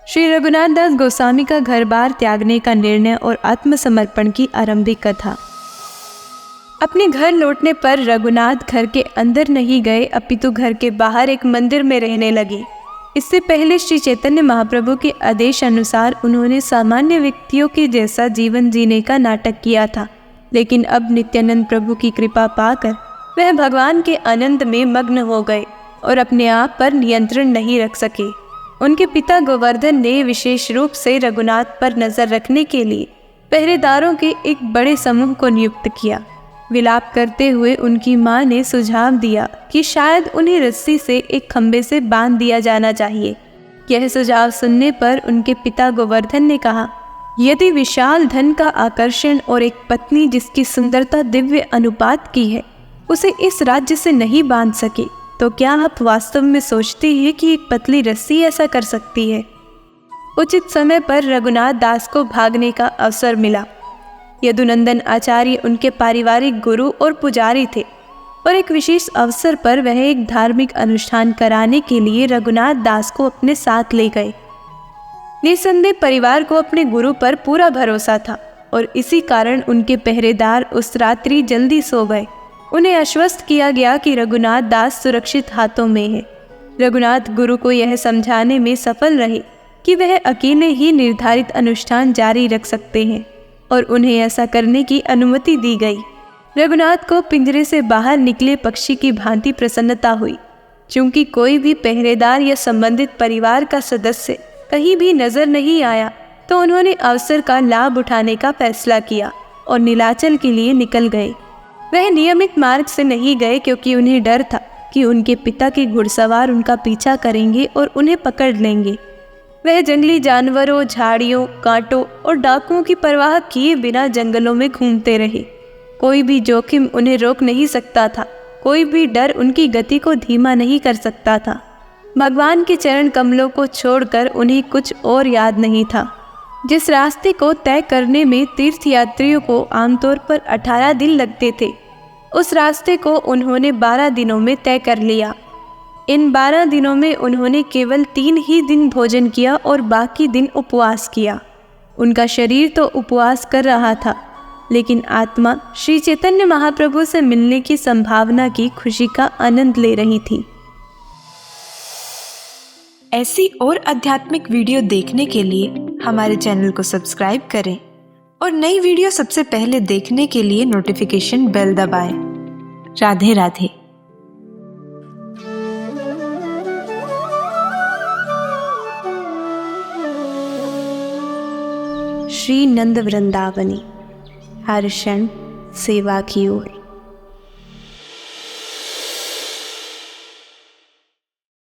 श्री रघुनाथ दास गोस्वामी का घर बार त्यागने का निर्णय और आत्मसमर्पण की आरंभिक कथा। अपने घर लौटने पर रघुनाथ घर के अंदर नहीं गए, अपितु घर के बाहर एक मंदिर में रहने लगे। इससे पहले श्री चैतन्य महाप्रभु के आदेश अनुसार उन्होंने सामान्य व्यक्तियों के जैसा जीवन जीने का नाटक किया था, लेकिन अब नित्यानंद प्रभु की कृपा पाकर वह भगवान के आनंद में मग्न हो गए और अपने आप पर नियंत्रण नहीं रख सके। उनके पिता गोवर्धन ने विशेष रूप से रघुनाथ पर नजर रखने के लिए पहरेदारों के एक बड़े समूह को नियुक्त किया। विलाप करते हुए उनकी मां ने सुझाव दिया कि शायद उन्हें रस्सी से एक खंबे से बांध दिया जाना चाहिए। यह सुझाव सुनने पर उनके पिता गोवर्धन ने कहा, यदि विशाल धन का आकर्षण और एक पत्नी जिसकी सुंदरता दिव्य अनुपात की है उसे इस राज्य से नहीं बांध सके, तो क्या आप वास्तव में सोचते हैं कि एक पतली रस्सी ऐसा कर सकती है? उचित समय पर रघुनाथ दास को भागने का अवसर मिला। यदुनंदन आचार्य उनके पारिवारिक गुरु और पुजारी थे और एक विशेष अवसर पर वह एक धार्मिक अनुष्ठान कराने के लिए रघुनाथ दास को अपने साथ ले गए। निसंदेह परिवार को अपने गुरु पर पूरा भरोसा था और इसी कारण उनके पहरेदार उस रात्रि जल्दी सो गए। उन्हें आश्वस्त किया गया कि रघुनाथ दास सुरक्षित हाथों में है। रघुनाथ गुरु को यह समझाने में सफल रहे कि वह अकेले ही निर्धारित अनुष्ठान जारी रख सकते हैं और उन्हें ऐसा करने की अनुमति दी गई। रघुनाथ को पिंजरे से बाहर निकले पक्षी की भांति प्रसन्नता हुई। चूंकि कोई भी पहरेदार या संबंधित परिवार का सदस्य कहीं भी नजर नहीं आया, तो उन्होंने अवसर का लाभ उठाने का फैसला किया और नीलाचल के लिए निकल गए। वह नियमित मार्ग से नहीं गए क्योंकि उन्हें डर था कि उनके पिता के घुड़सवार उनका पीछा करेंगे और उन्हें पकड़ लेंगे। वह जंगली जानवरों, झाड़ियों, कांटों और डाकुओं की परवाह किए बिना जंगलों में घूमते रहे। कोई भी जोखिम उन्हें रोक नहीं सकता था, कोई भी डर उनकी गति को धीमा नहीं कर सकता था। भगवान के चरण कमलों को छोड़कर उन्हें कुछ और याद नहीं था। जिस रास्ते को तय करने में तीर्थयात्रियों को आमतौर पर 18 दिन लगते थे, उस रास्ते को उन्होंने 12 दिनों में तय कर लिया। इन 12 दिनों में उन्होंने केवल 3 ही दिन भोजन किया और बाकी दिन उपवास किया। उनका शरीर तो उपवास कर रहा था, लेकिन आत्मा श्री चैतन्य महाप्रभु से मिलने की संभावना की खुशी का आनंद ले रही थी। ऐसी और आध्यात्मिक वीडियो देखने के लिए हमारे चैनल को सब्सक्राइब करें और नई वीडियो सबसे पहले देखने के लिए नोटिफिकेशन बेल दबाएं। राधे राधे। श्री नंद वृंदावनी, हर क्षण सेवा की ओर।